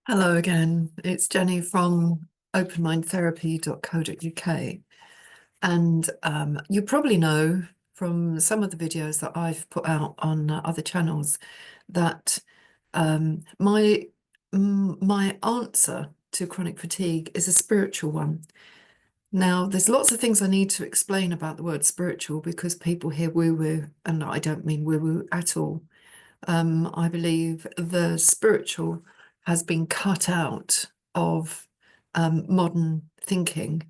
Hello again, it's Jenny from openmindtherapy.co.uk. And you probably know from some of the videos that I've put out on other channels that my answer to chronic fatigue is a spiritual one. Now, there's lots of things I need to explain about the word spiritual because people hear woo-woo, and I don't mean woo-woo at all. I believe the spiritual has been cut out of modern thinking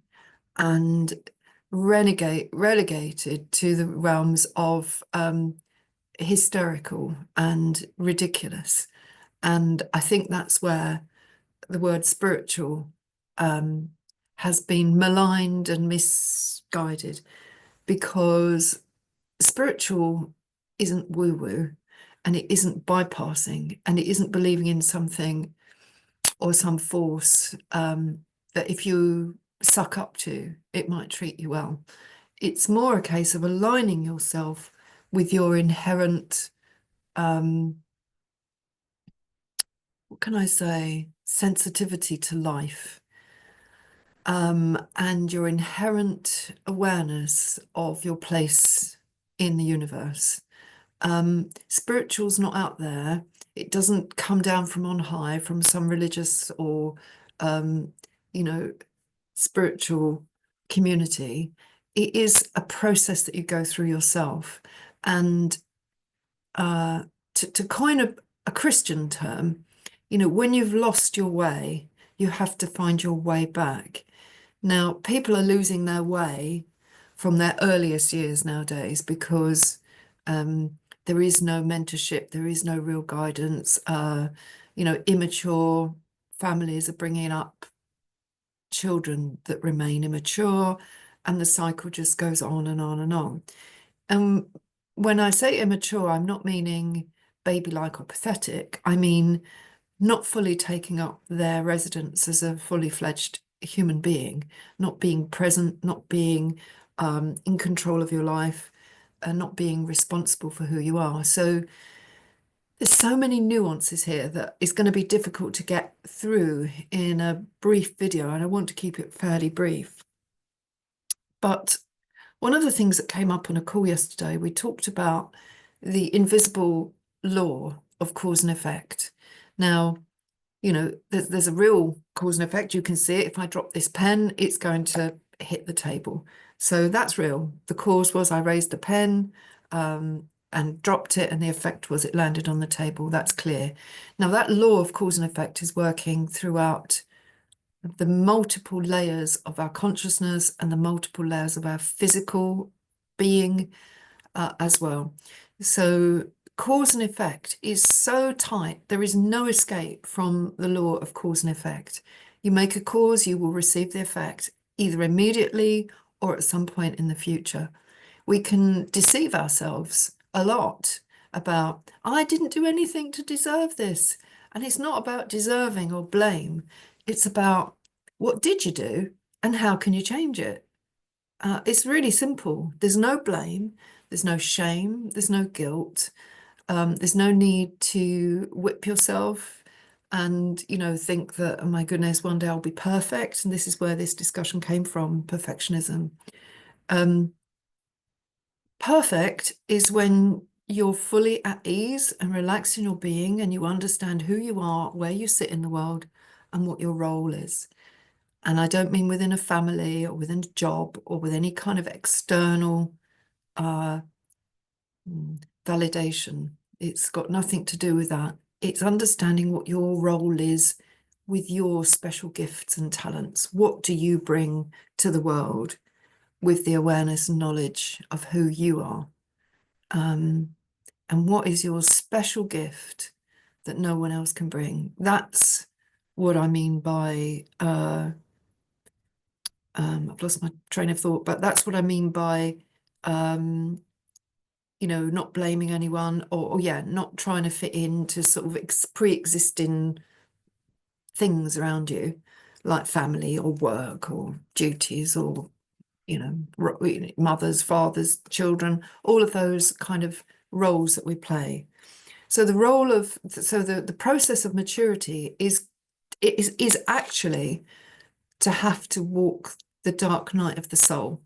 and relegated to the realms of hysterical and ridiculous. And I think that's where the word spiritual um, has been maligned and misguided, because spiritual isn't woo-woo, and it isn't bypassing, and it isn't believing in something or some force that if you suck up to, it might treat you well. It's more a case of aligning yourself with your inherent, what can I say, sensitivity to life, and your inherent awareness of your place in the universe. Spiritual's not out there. It doesn't come down from on high from some religious or, um, you know, spiritual community. It is a process that you go through yourself. And to coin a Christian term, when you've lost your way, you have to find your way back. Now, people are losing their way from their earliest years nowadays because there is no mentorship, there is no real guidance. Immature families are bringing up children that remain immature, and the cycle just goes on and on and on. And when I say immature, I'm not meaning baby-like or pathetic. I mean not fully taking up their residence as a fully fledged human being, not being present, not being in control of your life, and not being responsible for who you are. So there's so many nuances here that it's going to be difficult to get through in a brief video, and I want to keep it fairly brief. But one of the things that came up on a call yesterday, we talked about the invisible law of cause and effect. Now, there's a real cause and effect. You can see it. If I drop this pen, it's going to hit the table. So that's real. The cause was I raised a pen and dropped it, and the effect was it landed on the table. That's clear. Now, that law of cause and effect is working throughout the multiple layers of our consciousness and the multiple layers of our physical being as well. So cause and effect is so tight. There is no escape from the law of cause and effect. You make a cause, you will receive the effect either immediately or at some point in the future. We can deceive ourselves a lot about, I didn't do anything to deserve this. And it's not about deserving or blame. It's about what did you do and how can you change it? It's really simple. There's no blame, there's no shame, there's no guilt. There's no need to whip yourself and, think that, oh my goodness, one day I'll be perfect. And this is where this discussion came from, perfectionism. Perfect is when you're fully at ease and relaxed in your being, and you understand who you are, where you sit in the world, and what your role is. And I don't mean within a family or within a job or with any kind of external validation. It's got nothing to do with that. It's understanding what your role is with your special gifts and talents. What do you bring to the world with the awareness and knowledge of who you are? And what is your special gift that no one else can bring? That's what I mean by I've lost my train of thought, but that's what I mean by not blaming anyone, or yeah, not trying to fit into sort of pre-existing things around you, like family or work or duties or, mothers, fathers, children, all of those kind of roles that we play. So the process of maturity is is actually to have to walk the dark night of the soul.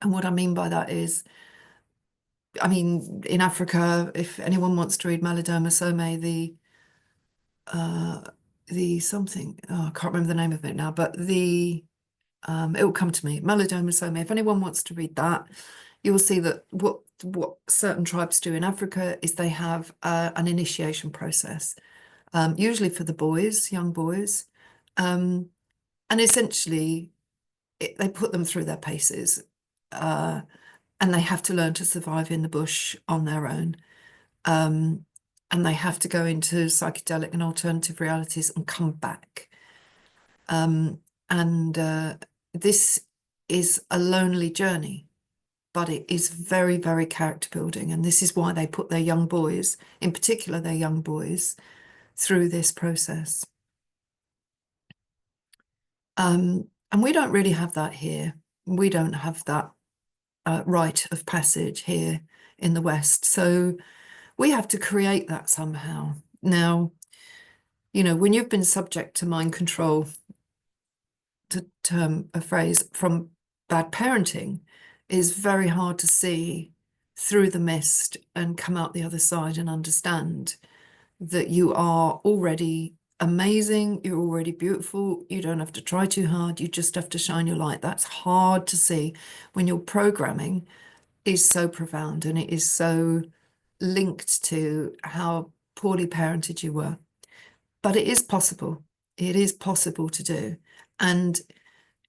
And what I mean by that is, I mean, in Africa, if anyone wants to read Malidoma Some, the something, oh, I can't remember the name of it now, but it will come to me. Malidoma Some. If anyone wants to read that, you will see that what certain tribes do in Africa is they have an initiation process, usually for the boys, young boys, and essentially they put them through their paces, and they have to learn to survive in the bush on their own. And they have to go into psychedelic and alternative realities and come back. And this is a lonely journey, but it is very, very character building. And this is why they put their young boys, in particular their young boys, through this process. And we don't really have that here. We don't have that rite of passage here in the West. So we have to create that somehow. Now, you know, when you've been subject to mind control, to term a phrase, from bad parenting, is very hard to see through the mist and come out the other side and understand that you are already amazing, you're already beautiful, you don't have to try too hard, you just have to shine your light. That's hard to see when your programming is so profound and it is so linked to how poorly parented you were. But it is possible. It is possible to do. And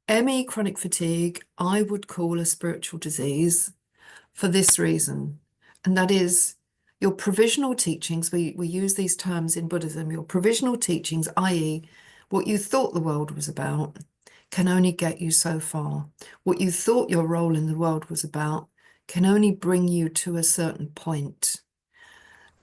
ME chronic fatigue, I would call a spiritual disease for this reason. And that is your provisional teachings. We use these terms in Buddhism. Your provisional teachings, i.e., what you thought the world was about, can only get you so far. What you thought your role in the world was about can only bring you to a certain point.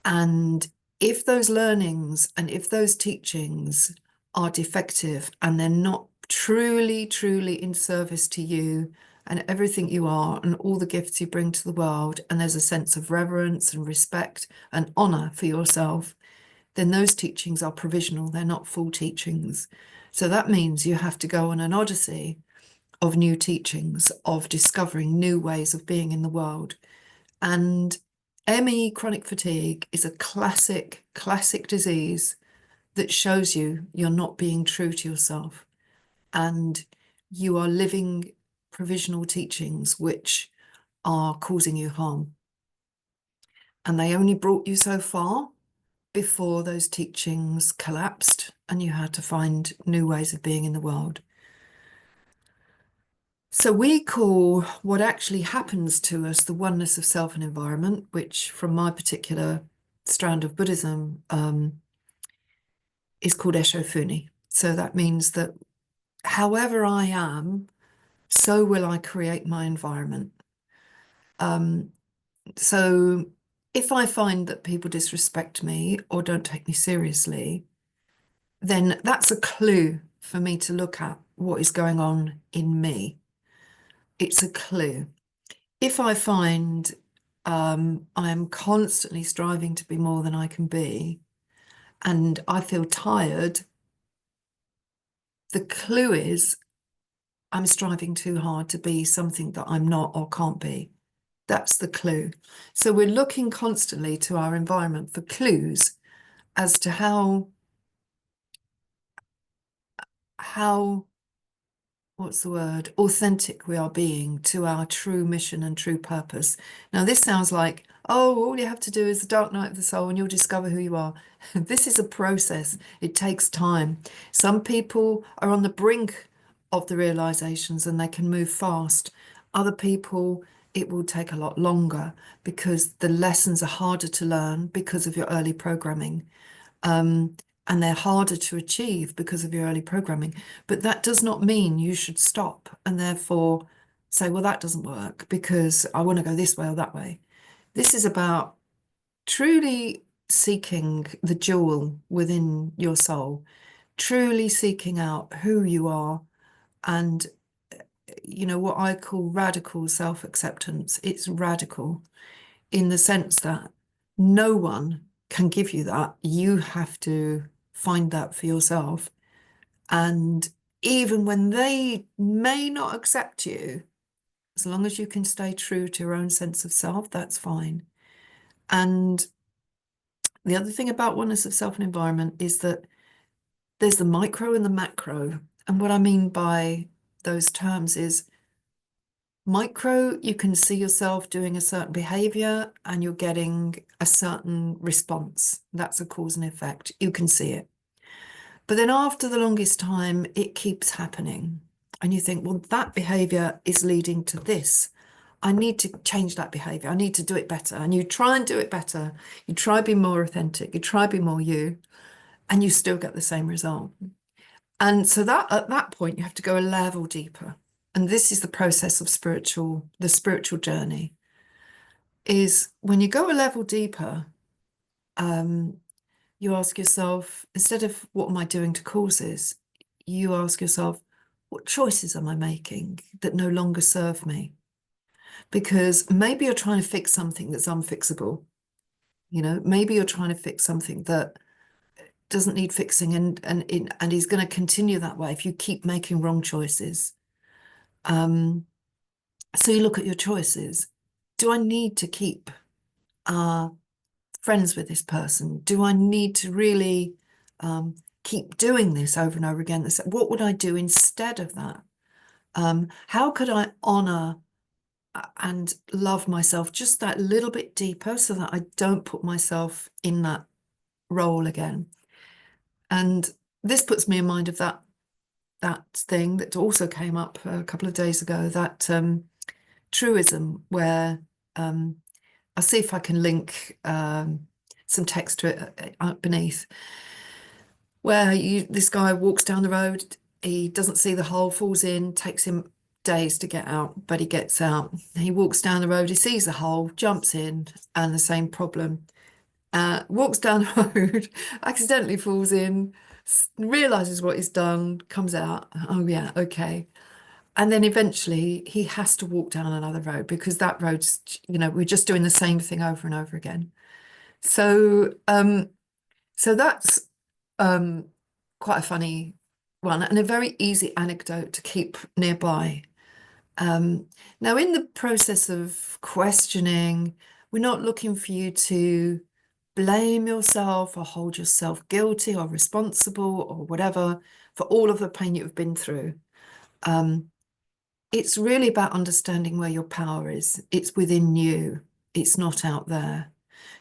And if those learnings and if those teachings are defective and they're not truly, truly in service to you and everything you are and all the gifts you bring to the world, and there's a sense of reverence and respect and honor for yourself, then those teachings are provisional. They're not full teachings. So that means you have to go on an odyssey of new teachings, of discovering new ways of being in the world. And ME chronic fatigue is a classic disease that shows you you're not being true to yourself and you are living provisional teachings which are causing you harm. And they only brought you so far before those teachings collapsed and you had to find new ways of being in the world. So we call what actually happens to us the oneness of self and environment, which from my particular strand of Buddhism is called Eshofuni. So that means that however I am, so will I create my environment. So if I find that people disrespect me or don't take me seriously, then that's a clue for me to look at what is going on in me. It's a clue. If I find I am constantly striving to be more than I can be, and I feel tired, the clue is I'm striving too hard to be something that I'm not or can't be. That's the clue. So we're looking constantly to our environment for clues as to how what's the word, authentic we are being to our true mission and true purpose. Now, this sounds like, oh, all you have to do is the dark night of the soul and you'll discover who you are. This is a process. It takes time. Some people are on the brink of the realizations and they can move fast. Other people, it will take a lot longer because the lessons are harder to learn because of your early programming. And they're harder to achieve because of your early programming. But that does not mean you should stop and therefore say, well, that doesn't work because I want to go this way or that way. This is about truly seeking the jewel within your soul, truly seeking out who you are and, you know, what I call radical self-acceptance. It's radical in the sense that no one can give you that. You have to find that for yourself. And even when they may not accept you, as long as you can stay true to your own sense of self, that's fine. And the other thing about oneness of self and environment is that there's the micro and the macro. And what I mean by those terms is micro, you can see yourself doing a certain behavior and you're getting a certain response. That's a cause and effect. You can see it. But then after the longest time, it keeps happening. And you think, well, that behavior is leading to this. I need to change that behavior. I need to do it better. And you try and do it better. You try be more authentic. You try be more you, and you still get the same result. And so that at that point, you have to go a level deeper. And this is the process of the spiritual journey, is when you go a level deeper, you ask yourself, instead of what am I doing to cause this, you ask yourself, what choices am I making that no longer serve me? Because maybe you're trying to fix something that's unfixable. Maybe you're trying to fix something that doesn't need fixing, and is going to continue that way if you keep making wrong choices. So you look at your choices. Do I need to keep friends with this person? Do I need to really keep doing this over and over again? What would I do instead of that? How could I honor and love myself just that little bit deeper so that I don't put myself in that role again? And this puts me in mind of that thing that also came up a couple of days ago, that truism where I'll see if I can link some text to it beneath, where this guy walks down the road, he doesn't see the hole, falls in, takes him days to get out, but he gets out. He walks down the road, he sees the hole, jumps in, and the same problem. Walks down the road, accidentally falls in, realizes what he's done, comes out. Oh yeah, okay. And then eventually he has to walk down another road because that road's, we're just doing the same thing over and over again. So that's quite a funny one and a very easy anecdote to keep nearby. Now, in the process of questioning, we're not looking for you to blame yourself or hold yourself guilty or responsible or whatever for all of the pain you've been through. It's really about understanding where your power is. It's within you. It's not out there.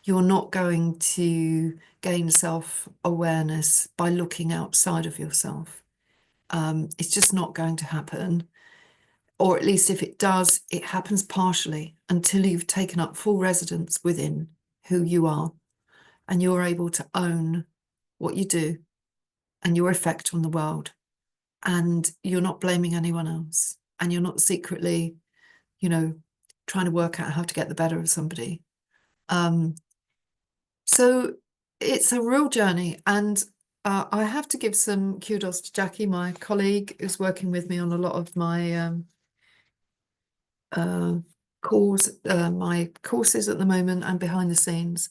You're not going to gain self-awareness by looking outside of yourself. It's just not going to happen. Or at least if it does, it happens partially until you've taken up full residence within who you are and you're able to own what you do and your effect on the world. And you're not blaming anyone else. And you're not secretly, trying to work out how to get the better of somebody. So it's a real journey. And I have to give some kudos to Jackie, my colleague, who's working with me on a lot of my my courses at the moment and behind the scenes.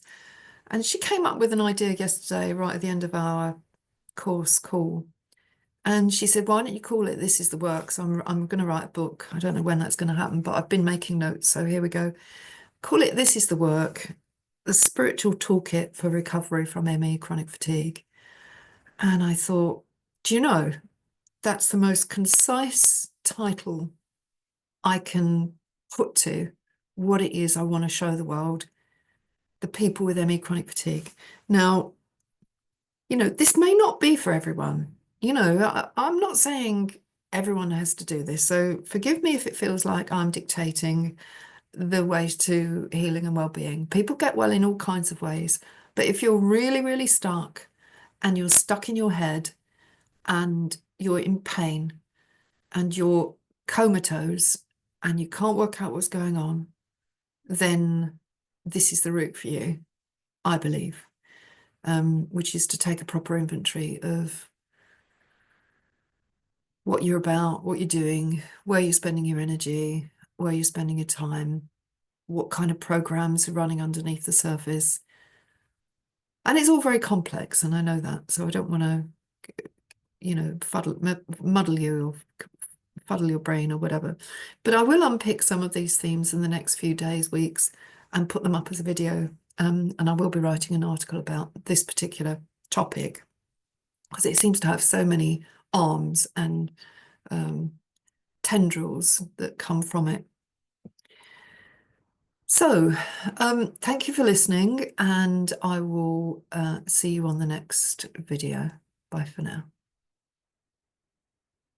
And she came up with an idea yesterday, right at the end of our course call. And she said, why don't you call it This Is the Work? So I'm going to write a book. I don't know when that's going to happen, but I've been making notes. So here we go. Call it This Is the Work, the spiritual toolkit for recovery from ME, chronic fatigue. And I thought, do you know, that's the most concise title I can put to what it is I want to show the world, the people with ME, chronic fatigue. Now, this may not be for everyone. I'm not saying everyone has to do this. So forgive me if it feels like I'm dictating the ways to healing and well-being. People get well in all kinds of ways. But if you're really, really stuck and you're stuck in your head and you're in pain and you're comatose and you can't work out what's going on, then this is the route for you, I believe, which is to take a proper inventory of what you're about, what you're doing, where you're spending your energy, where you're spending your time, what kind of programs are running underneath the surface. And it's all very complex, and I know that, so I don't want to, muddle you or fuddle your brain or whatever. But I will unpick some of these themes in the next few days, weeks, and put them up as a video. And I will be writing an article about this particular topic because it seems to have so many arms and tendrils that come from it. So, thank you for listening, and I will see you on the next video. Bye for now.